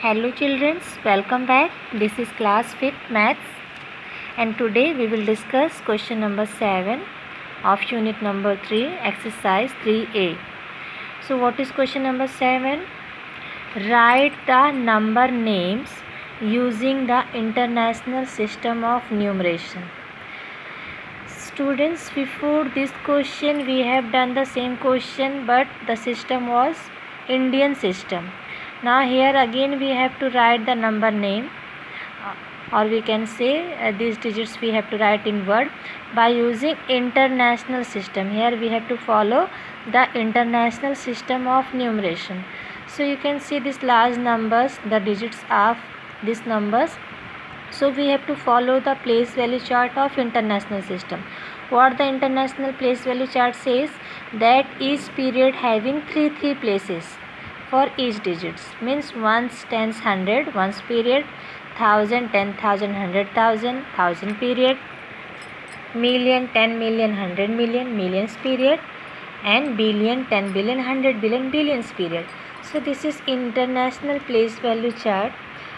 Hello children, welcome back. This is class 5th maths and today we will discuss question number 7 of unit number 3 exercise 3A. So what is question number 7? Write the number names using the international system of numeration. Students, before this question we have done the same question, but the system was Indian system. Now here again we have to write the number name, or we can say these digits we have to write in word by using international system. Here we have to follow the international system of numeration. So you can see these large numbers, the digits of these numbers. So we have to follow the place value chart of international system. What the international place value chart says, that each period having three places for each digits, means ones, tens, hundred, ones period, thousand, 10,000, 100,000, thousand period, million, 10 million, 100 million, millions period, and billion, 10 billion, 100 billion, billions period. So this is international place value chart.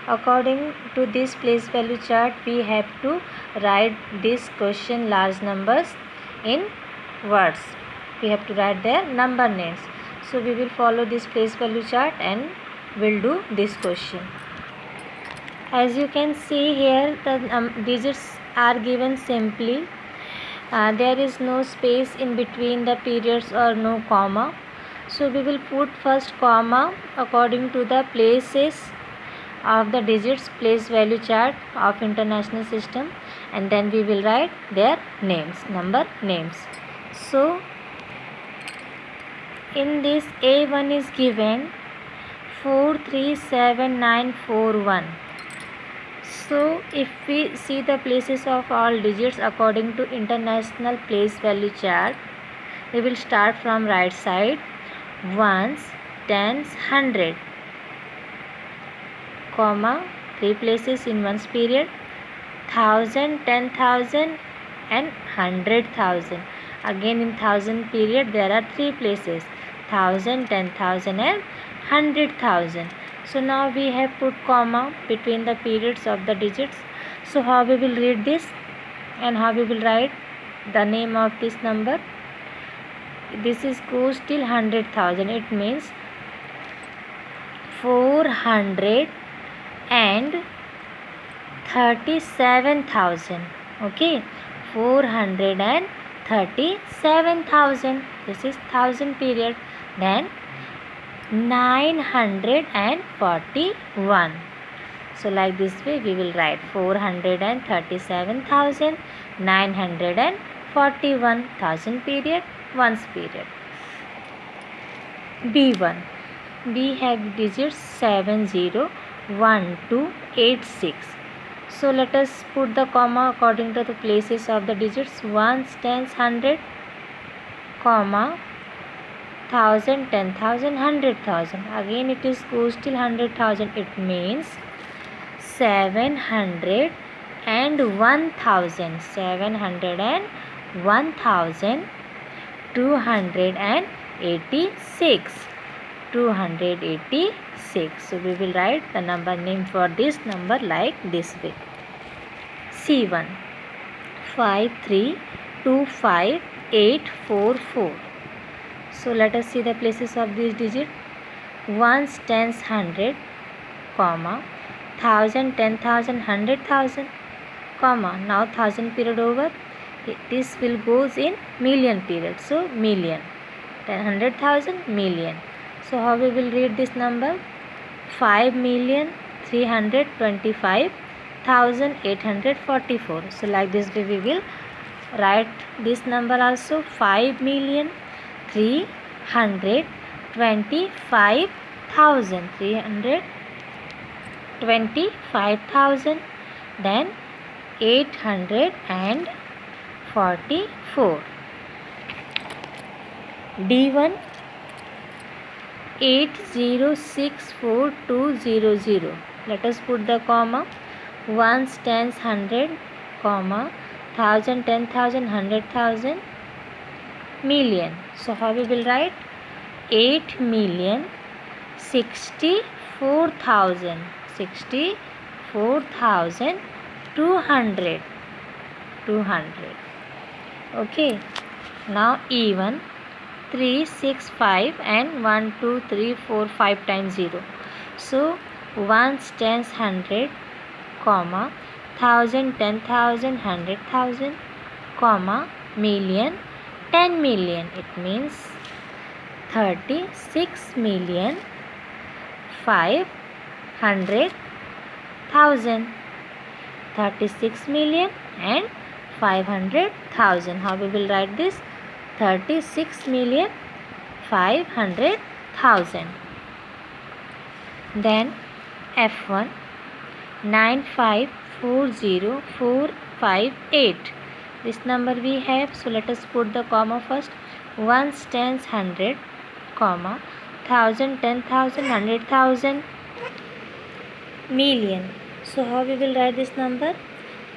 According to this place value chart, we have to write this question large numbers in words. We have to write their number names. So we will follow this place value chart and will do this question. As you can see here, the digits are given simply. There is no space in between the periods or no comma. So we will put first comma according to the places of the digits place value chart of international system, and then we will write their names, number names. So in this A1 is given 437941. So if we see the places of all digits according to international place value chart, we will start from right side. Ones, tens, 100, comma, 3 places in ones period, 1000, 10,000 and 100,000. Again in thousand period there are 3 places, 1000, 10,000 and 100,000. So now we have put comma between the periods of the digits. So how we will read this and how we will write the name of this number? This is goes till 100,000. It means 437,000. Okay, 437,000. This is thousand period. Then 941. So like this way we will write 437,941, thousand period, ones period. B1. We have digits 701286. So let us put the comma according to the places of the digits. Ones, tens, 100, comma, 1000, 10,000, 100,000. Again it is goes till 100,000. It means 700 and 1000. 700 and 1286. 286. So we will write the number name for this number like this way. C1 5325844. So let us see the places of this digit. Ones, tens, 100, comma, 1000, 10,000, 100,000, comma. Now thousand period over. This will goes in million period. So million, 100,000, million. So how we will read this number? 5,325,844. So like this way we will write this number also. 5,325,000. Then 844. D1 8064,200. Let us put the comma. Ones, tens, 100, comma, 1000, 10,000, 100,000, million. So how we will write? 8,064,000 64,000. 64,200. 200. Okay. Now even 3, 6, 5 and 1, 2, 3, 4, 5 times 0. So ones, tens, 100, comma, 1,000, 10,000, 100,000, comma, million, 10 million. It means 36,500,000. 36,000,000 and 500,000. How we will write this? 36,500,000. Then F1 9540458. This number we have. So let us put the comma first. Ones, tens, 100, comma, 1,000, 10,000, 100,000, million. So how we will write this number?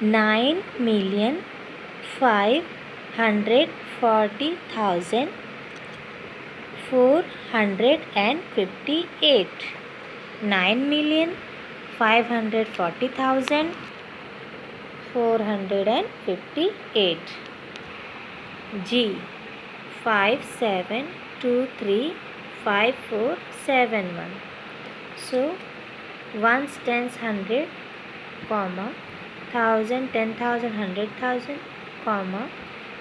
9,540,458. 9,540,458. G 57235471. So ones, tens, 100, comma, 1,000, 10,000, 100,000, comma,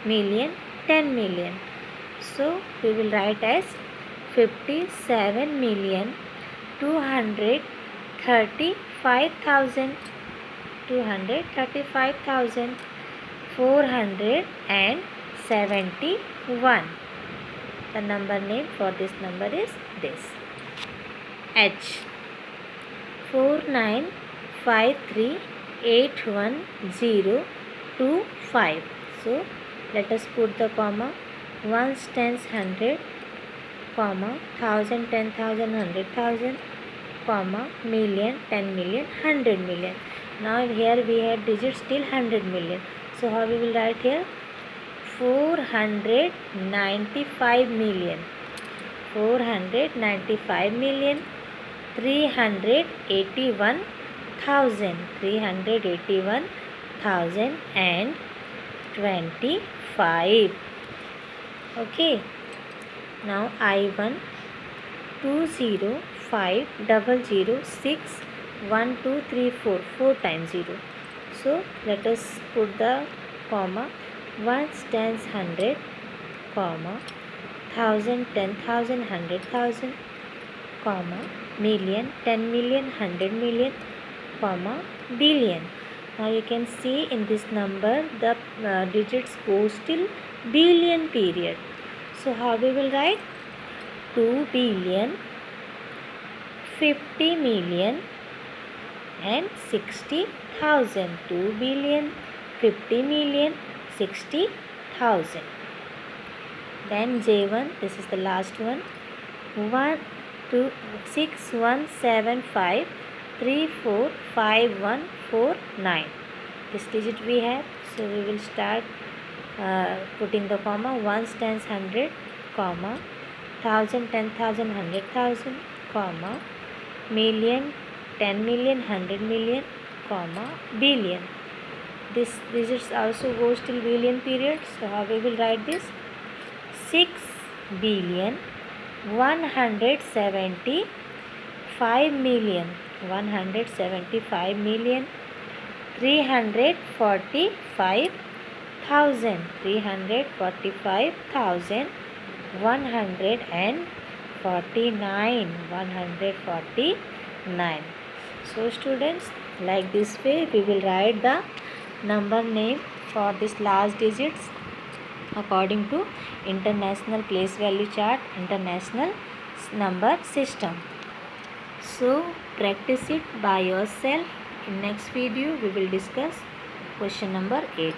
million, 10 million. So we will write as 57,235,000. 235,471. The number name for this number is this. H 4953811025. So let us put the comma. Ones, tens, 100, comma, 1,000, 10,000, 100,000, comma, million, 10 million, 100 million. Now here we have digits till 100 million. So how we will write here? 495 million. 495 million. 381,000. 381,025. Okay. Now I1 20500061234. 4 times 0. So let us put the comma. Ones, tens, 100, comma, 1,000, 10,000, 100,000, comma, million, 10 million, 100 million, comma, billion. Now you can see in this number the digits goes till billion period. So how we will write? 2 billion, 50 million and 60,000. 2 billion, 50 million, 60,000. Then J1, this is the last one. 1,2,6,1,7,5,3,4,5,1,4,9. This digit we have. So we will start putting the comma. Ones, tens, 100, comma, 1,000, 10,000, 100,000, comma, million, 10 million, 100 million, comma, billion. This digits also goes till billion period. So how we will write this? 6,175,000,000. 345,000. 345,149. 149. So students, like this way we will write the number name for this last digits according to International Place Value Chart, International Number System. So practice it by yourself. In next video we will discuss question number 8.